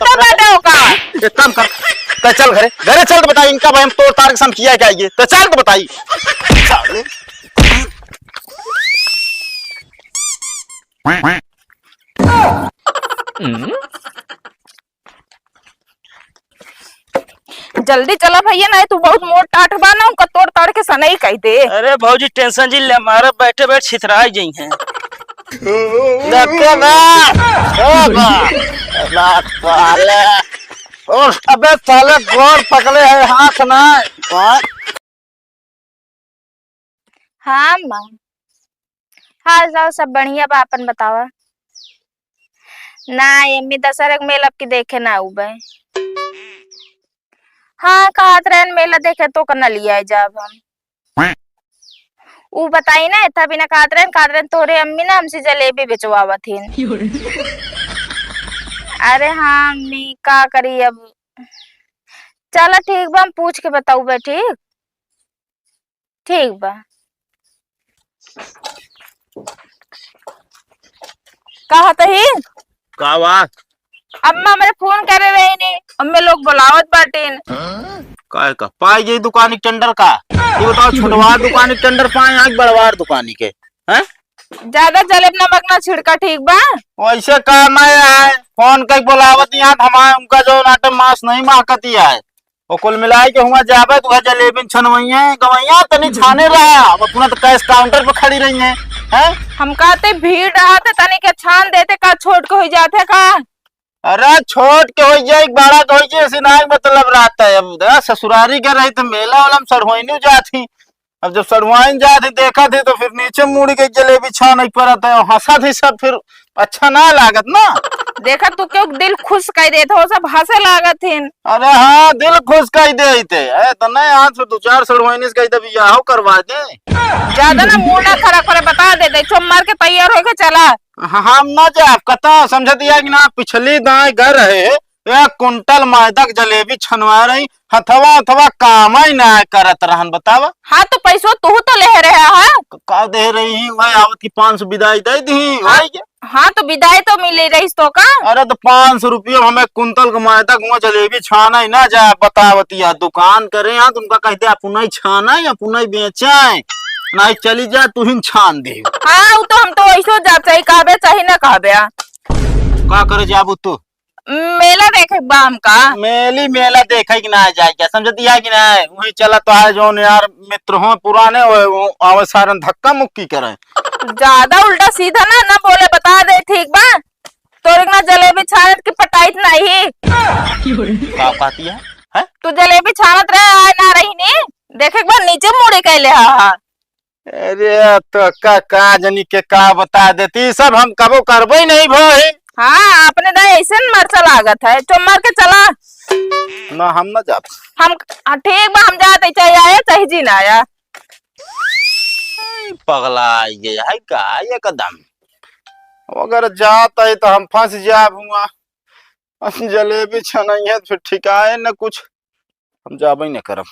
तो बैठे हो का? एक काम कर, तो चल घरे घरे चल, तो बताई इनका भाई हम तोड़ ताड़ के सम किया क्या ये, तो चल तो बताई। जल्दी चला भैया, नहीं तू बहुत मोट टाट बाना उनका तोड़ ताड़ के सनई कह दे। अरे भौजी टेंशन जी ले, हमारा बैठे बैठ छितरा गई हैं। अबे साले गोर पकड़े है हाथ ना। हाँ माँ, हाल चाल सब बढ़िया बा, अपन बतावा। ना एम्मी दशहरा के मेला की देखे ना उबे। हाँ कहा ट्रेन मेला देखे तो करना लिया है जब हम ऊ बताई ना था बिना कातरन तोरे अम्मी ना हमसे जलेबी बेचवावा थी। अरे हाँ अम्मी का करी अब। चलो ठीक बा, हम पूछ के बताऊ बे। ठीक ठीक बा। कहा ही का बात? अम्मा मेरे फोन करे रहे ने, अम्मे लोग बुलावत बाटेन। काय का पाई गई दुकानी टेंडर का? ये बताओ छोटवार दुकानी टेंडर पाए आज बड़वार दुकानी के हैं? ज्यादा जलेब नमक ना छिड़का। ठीक बा वैसे काम है फोन कई बुलावत यहाँ हमारे उनका जो नाटक मांस नहीं माकती है वो कुल मिलाए के हुआ जावे तो जलेबी छनवैया गवैया तनी छाने रहा अपना तो कैश काउंटर पे खड़ी रही है। हम कहते भीड़ रहा था तनी के छान देते का छोड़ के हो जाते का। अरे छोट के हो जाए बड़ा के हो जाए सिनाई मतलब रहता है। अब ससुरारी के रही तो मेला वाला में सड़वाइनी जाती, अब जब सड़वाइन जाती देखा थी तो फिर नीचे मुड़ के जलेबी छान नहीं पड़ा है हंसा थी सब, फिर अच्छा ना लागत ना। देखा तू क्यों दिल खुश कर देते हो, सब हंसे लागत थे। अरे हाँ दिल खुश कर दे तो नहीं हाथ से 2-4 सड़वाइनी से कही बियाह करवा दे। ज्यादा ना मुंह ना खराब करे बता देते चुम्मार के तैयार होके चला। हम ना जाए कता समझ दिया कि ना पिछली दाएं घर है 1 कुंटल मैदा जलेबी छनवा रही हथवा अथवा काम ही ना करत रहन बतावा। हाँ तो पैसो तू तो ले रहे है का दे रही वही आवत की 500 विदाई दे दी। हाँ तो विदाई तो मिले रही तो का। अरे तो 500 रुपये हमें कुंतल का मैदा गुआ जलेबी छाना ही ना जाए बतावतिया दुकान करे यहाँ तुमका कहते अपन ही छाना या अपन ही बेचा नहीं चली जा तू ही छान दे। हाँ तो हम तो ऐसो जा चाहिए कहबे चाहिए ना कहबे का करे जाबू तू मेला देखे बाम का मेली मेला देखे कि ना जाए क्या समझती है कि ना वही चला तो है जो यार मित्र हो पुराने आवे सारन धक्का मुक्की करे। ज्यादा उल्टा सीधा ना ना बोले बता दे। ठीक बा तोरे ना जलेबी छानत की पटाइत नहीं का कहती है? तू जलेबी छानत रहे ना रही नहीं देखे बार नीचे मुड़े कैले। अरे तो का जनी के का बता देती सब हम कबो करबो ही नहीं भाई। हाँ अपने ना ऐसे मरचा लागत है तो मार के चला ना हम ना जात हम। ठीक बा हम जाते चाहे आया चाहे जी ना आया। पगला गया है का ये कदम अगर जाता है तो हम फंस जाऊंगा जलेबी छनाई है फिर ठिकाए न कुछ हम जाबे न करब।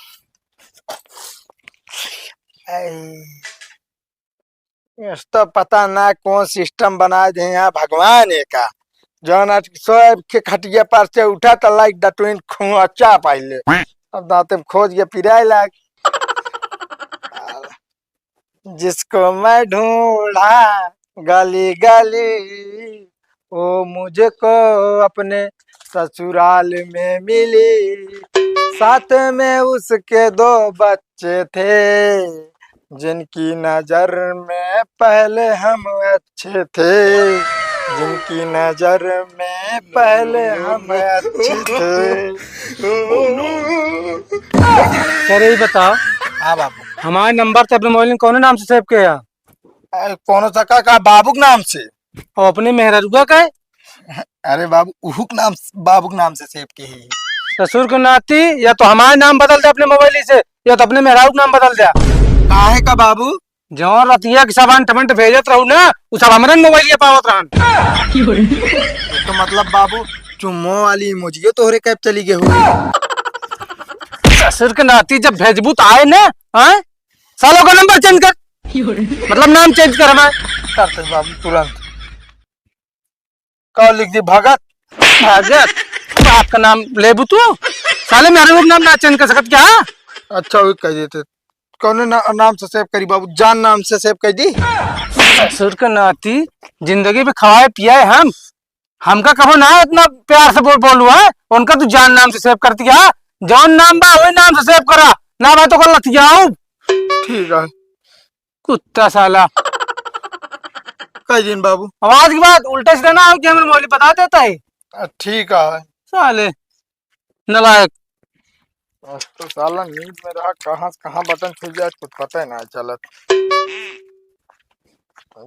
तो पता ना कौन सिस्टम बना दे यहाँ भगवान का जौन सब के खटिया पर से उठा तो लाइक डटविन खुचा पाइले अब दाते खोज के पिराए लाग। जिसको मैं ढूंढा गली गली वो मुझको अपने ससुराल में मिली, साथ में उसके 2 बच्चे थे जिनकी नजर में पहले हम अच्छे थे, जिनकी नजर में पहले हम अच्छे थे। अरे बताओ हाँ बाबू हमारे नंबर से अपने मोबाइल कौन नाम से सेव किया? कौन सा का बाबू नाम से और अपने मेहरुआ का है? अरे बाबू उहुक नाम बाबू नाम से सेव की है। ससुर को नाती या तो हमारे नाम बदल दे अपने मोबाइल से या तो अपने मेहरारू नाम बदल दे। काहे का बाबू जो रतिया के सामान टमंट भेजत रहू ना उ सब हमरे मोबाइल पावत रहन। तो मतलब बाबू चुम्मो वाली इमोजी तोहरे कैप चली गई हुई। ससुर के नाती जब भेजबू तो आए ना हैं सालों का नंबर चेंज कर मतलब नाम चेंज कर हमारे करते बाबू तुरंत। कौ लिख दी भगत भगत बाप का नाम लेबू तू साले मेरे भी नाम ना चेंज कर सकत क्या? अच्छा वही कह देते कौन नाम से सेव करी बाबू जान नाम से सेव कर दी। ससुर का नाती जिंदगी में खवाए पिया है हमका कहो ना इतना प्यार से बोलू है उनका तू जान नाम से सेव कर दिया। जौन नाम बा वही नाम से सेव करा ना भाई तो कर लतिया ठीक है कुत्ता साला। कह दिन बाबू आवाज की बात उल्टे से देना कि हमें मौली बता देता है ठीक है। साले नलायक। तो साला नींद में रहा कहाँ से कहाँ बटन छूट जाए कुछ पता ही ना चलत।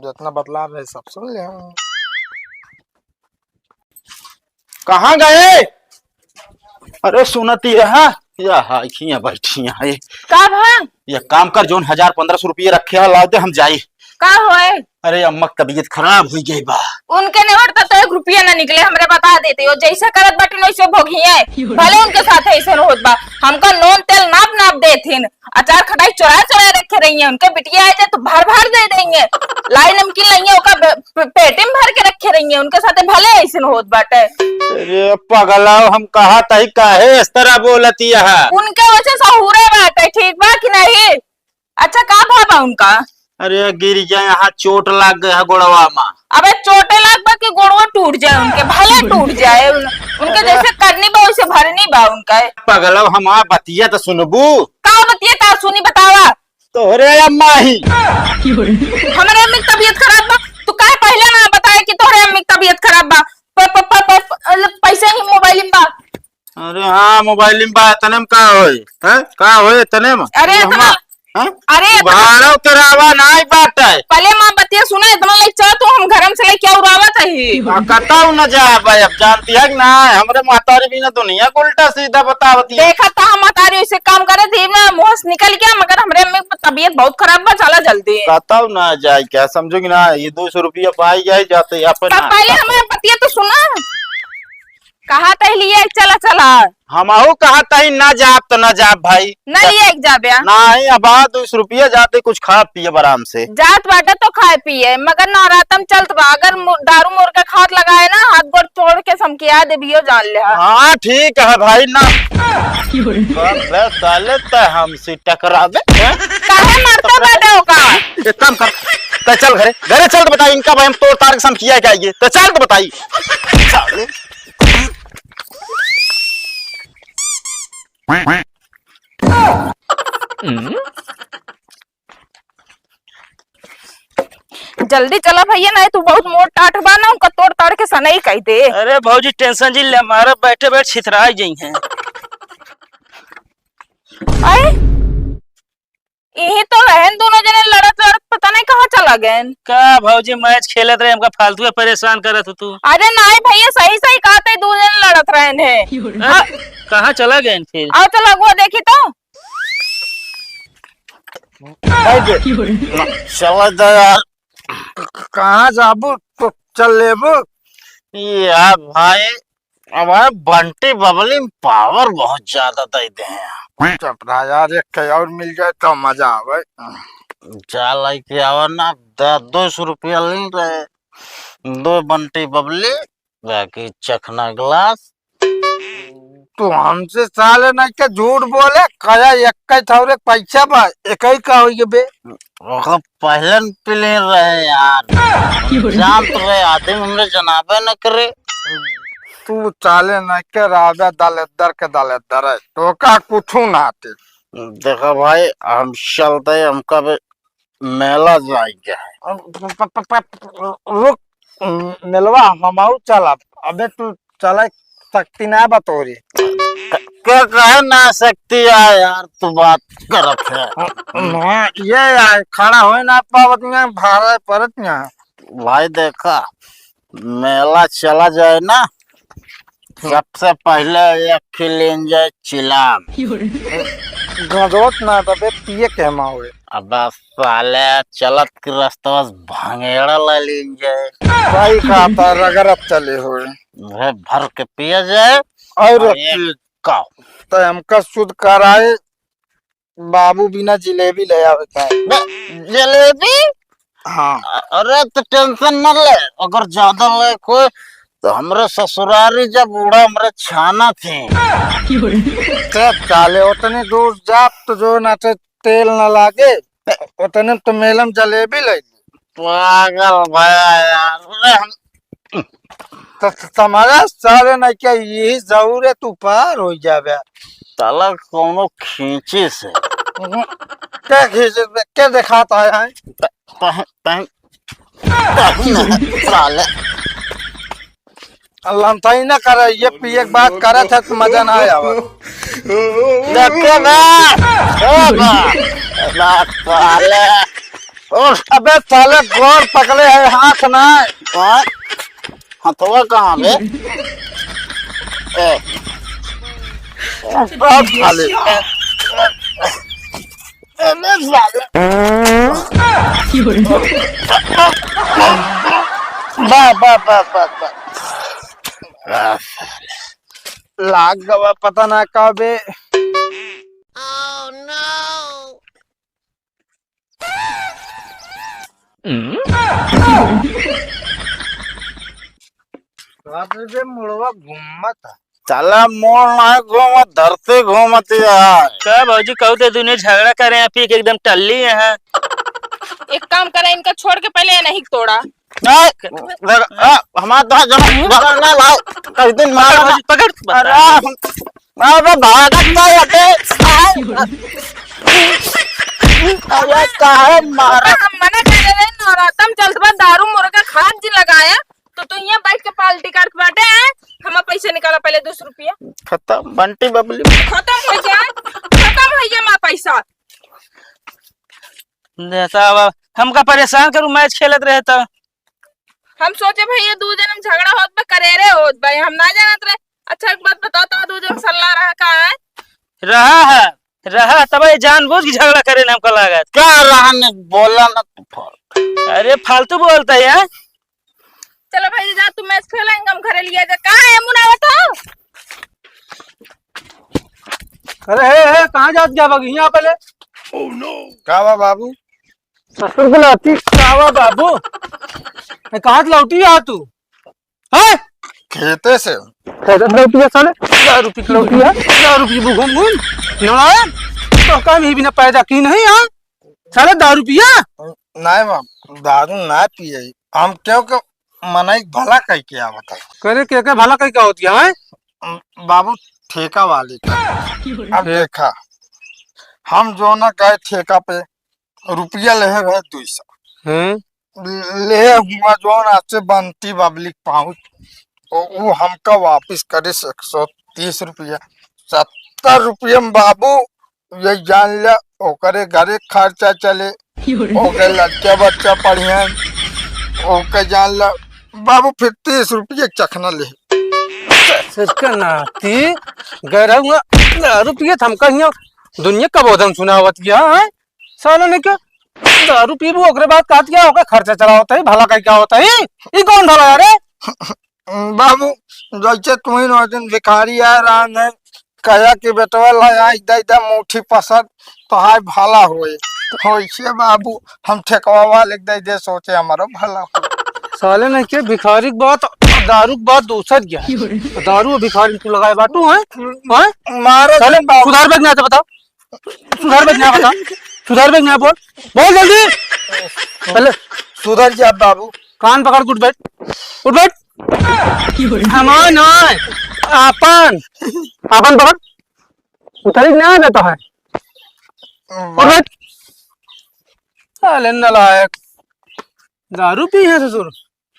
जितना बदलाव है सब सुन ले। कहाँ गए? अरे सुनती है या हाइया बैठी है का भा ये काम कर जोन 1000-1500 रखे है लाओ दे हम जाई। का होए? अरे अम्मा की तबीयत खराब हुई गई बा। उनके नेवर तो 1 रुपया ना निकले हमरे बता देते हो जैसे करत बाटी वैसे भोगिए भले उनके साथ ऐसे होत बा। हमका नोन तेल नाप नाप देथिन अचार खटाई चोरा चोरा रखे रही है उनके बिटिया आए थे तो भर भर दे देंगे लाई नमकीन लाइए ओका पेटे में भर के रखे रही है उनके साथ भले ऐसे होत बाटे। अरे पगलाओ हम कहा तही काहे इस तरह बोलती है? उनके वजह से हुरे बाटे ठीक बा कि नहीं? अच्छा का भाबा उनका? अरे गिर जाए यहाँ चोट लग गया गोड़वा में। अबे चोटे लाग बा के गोड़वा टूट जाए उनके भले टूट जाए उनके जैसे करनी बा वैसे भरनी बा उनका। पगलाओ हम बतिया तो सुनबू का बतिया का सुनी बतावा तोहरे अम्मा ही हमारे अम्मी की तबीयत खराब बा तू काहे पहले ना बताया कि तोहरे अम्मी की तबीयत खराब बा पैसे ही मोबाइल में बा। अरे हाँ मोबाइल में बा तने में का होई है का होई तने में? अरे इतना अरे भाड़ो करावा नहीं बाटे पहले मां बतिया सुना इतना ले चल तू हम घर में से ले क्या उड़ावत है कताऊ न जा भाई अब जानती है कि ना हमरे मातारी भी ना दुनिया को उल्टा सीधा बतावती है। देखा था हम तारी ऐसे काम करे थे ना मुंह से निकल गया मगर हमरे अम्मी की तबीयत बहुत खराब बा चला जल्दी। कताऊ ना जाए क्या समझोगी ना ये 200 रुपया पाई जाए जाते अपन पहले हमें बतिया तो सुना कहा था लिए चला चला हम कहा तही ना जाप तो ना जाप भाई नहीं एक जाबे नहीं अब 200 रुपया जाते कुछ खा पिए आराम से जात बाटे तो खाए पिए मगर नवरातम चलत बा अगर दारू मोर के खात लगाए ना हाथ गोड़ तोड़ के समकिया देबियो जान ले। हाँ ठीक है भाई ना साले तो हमसे टकरावे काहे मारता बाटे ओका? एक काम कर तो चल घरे घरे चल तो बताई इनका भाई हम तोड़ तार के किया क्या ये तो चल तो बताई। जल्दी चला भैया नहीं तू बहुत मोट टाट बा ना उनका तोड़ ताड़ के सनई कह दे। अरे भौजी टेंशन जी ले हमारा बैठे बैठ छितरा गई हैं। अरे यही तो रहन दोनों जने लड़त लड़त पता नहीं कहाँ चला गए। का भौजी मैच खेलत रहे हमका फालतू परेशान करत तू। अरे नहीं भैया सही सही कहा था दो जने लड़त रहे हैं। कहाँ चला गए फिर? आओ चल अगुआ देखी तो चल यार कहाँ जाबू तो चल लेबू। यार भाई हमारे बंटी बबली में पावर बहुत ज्यादा देते हैं। चुप रहा यार एक और मिल जाए तो मजा आवे। चल के आवा ना 200 रुपया ले रहे 2 बंटी बबली बाकी चखना गिलास। तू हमसे साले नहीं के झूठ बोले कया एक थोड़े पैसा बा एक ही का होई बे। पहले पिले रहे यार जान तो रहे आते हमरे जनाबे न करे। तू चाले नहीं के राजा दलेदर के दलेदर है तो का कुछ ना आते। देखा भाई हम चलते हमका मेला जाएंगे। रुक मिलवा हम चला अबे तू चला सकती ना बतोरी क्या कहे ना सकती है यार तू बात करत है। हाँ ये यार खड़ा हो ना पावत में भाड़ा परत यहाँ। भाई देखा मेला चला जाए ना सबसे पहले एक खिलें जाए चिलाम गजोत ना तबे पिए के हुए। अब साले चलत के रास्ता भांगेड़ा ले लीन जाए भाई खाता रगरत चले हुए भर के पिया जाए और का तो हमका शुद्ध कराए बाबू बिना जिलेबी ले आवे। जलेबी हाँ अरे तो टेंशन न ले अगर ज्यादा ले कोई तो हमरे ससुरारी जब बूढ़ा हमरे छाना थे ते चाले उतने दूर जा तो जो ना ते तेल न लागे उतने तो मेलम जलेबी ले ली। पागल भया यार। अरे हम तो तुम्हारा सारे ना क्या यही जरूर है तू पार हो जावे। साला कोनो खींची से क्या खींचे क्या दिखाता है? साले अल्लाह था ही ना करे ये पिए के बात करे थे तो मजा ना आया। देखे ना साले अबे साले गोर पकड़े है हाथ ना हथवा कहाँ बे? बहुत साले बा बा बा बा बा लाग गवा पता ना कबे। मुड़वा घूमत साला मोड़ ना घूमत धरते घूमत यार। क्या भाजी कहू तो दुनिया झगड़ा करे हैं पी के एकदम टल्ली है। एक काम करे, इनका छोड़ के पहले नहीं तोड़ा। हमारा तो झगड़ ना लाओ कई दिन मारा पकड़ अरे भागत नहीं हटे अरे काहे मारा। हम मना कर रहे हैं नौरातम चलत बा दारू मुर्गा खान जी लगाया तो तू यहाँ बैठ के पाल्टी कर बैठे हैं। हम पैसे निकाला पहले 200 रुपया। खत्म बंटी बबली खत्म हो जाए माँ पैसा। हमका परेशान करूँ मैच खेलत रहे तो हम सोचे भाई ये 2 जन झगड़ा होत बा करेरे होत भाई हम ना जानत रहे। अच्छा एक बात बताओ तो 2 जन सल्ला रहा कहाँ है? रहा तब ये जानबूझ के झगड़ा करे ना हमको लागत। क्या रहा ने बोला ना तू अरे फालतू बोलता है। चलो भाई जा तू मैच खेलेंगे हम घरे लिया जा। कहाँ है मुनावत हो? अरे हे कहाँ जात गया बगी यहाँ पहले? कावा बाबू ससुर को लौटी कावा बाबू कहाँ से लौटी आ तू? है खेते से लौटी है साले 1000 रुपये की लौटी है। 1000 रुपये घूम घूम नवाया तो कम ही भी ना पैदा की नहीं है साले 10 रुपया। नहीं बाबू दारू ना पिए हम क्यों के मनाई भला कह के आवत है। करे के भला कहीं क्या होती है? बाबू ठेका वाले का अब देखा हम जो ना गए ठेका पे रुपया ले है 200 ले हुआ जो ना से बनती पब्लिक पहुंच वो हमका वापस करे 130 रुपया 70 रुपया में बाबू ये जान लिया ओकरे घरे खर्चा चले ओके लड़के बच्चा पढ़िया ओके जान ला बाबू फिर 30 रुपये चखना ले सिरका नाती गरहुआ 10 रुपये थमका हिया दुनिया का बोधम सुना हुआ है सालों ने क्या 10 रुपये भी ओकरे बाद काट गया होगा खर्चा चला होता है भला का क्या होता है ये कौन भला यार? बाबू जैसे तुम्हें नौ दिन भिखारी आ रहा है कहा कि बेटवा लाया इधर इधर मुट्ठी पसंद तो हाय भला होए तो बाबू हम ठेकवा वाले दे सोचे हमारा भला हो। साले ने क्या भिखारी की बात दारू की बात दूसर गया दारू भिखारी को लगाए बाटू है मारे साले सुधार बैठ नहीं बताओ सुधार बैठ नहीं बता सुधार बैठ नहीं बोल जल्दी पहले सुधर जा बाबू कान पकड़ उठ बैठ हमार नहीं अपन पकड़ उतरी नहीं देता है और बैठ साले नालायक दारू पी है ससुर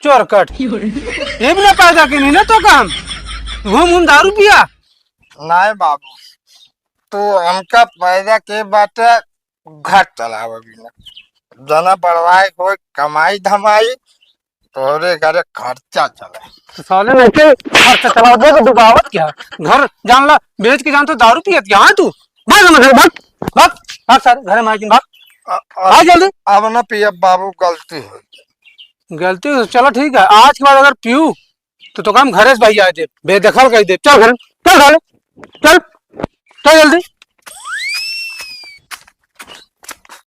चोरकट ये भी ना पैदा की नहीं ना तो काम घूम दारू पिया नहीं बाबू तो हमका पैदा के बात घट चलावे बिना जना बढ़वाए कोई कमाई धमाई तोरे घरे खर्चा चले तो साले ने के खर्चा चला दे तो डुबावत क्या घर जान ला बेच के जान तो दारू पियत यहाँ तू भाग सारे घरे माइकिन भाग जल्दी अब ना पिया बाबू गलती हो गलती चलो ठीक है आज के बाद अगर पीऊ तो काम घरे से भाई आए दे बेदखल कर दे चल घर चल जल्दी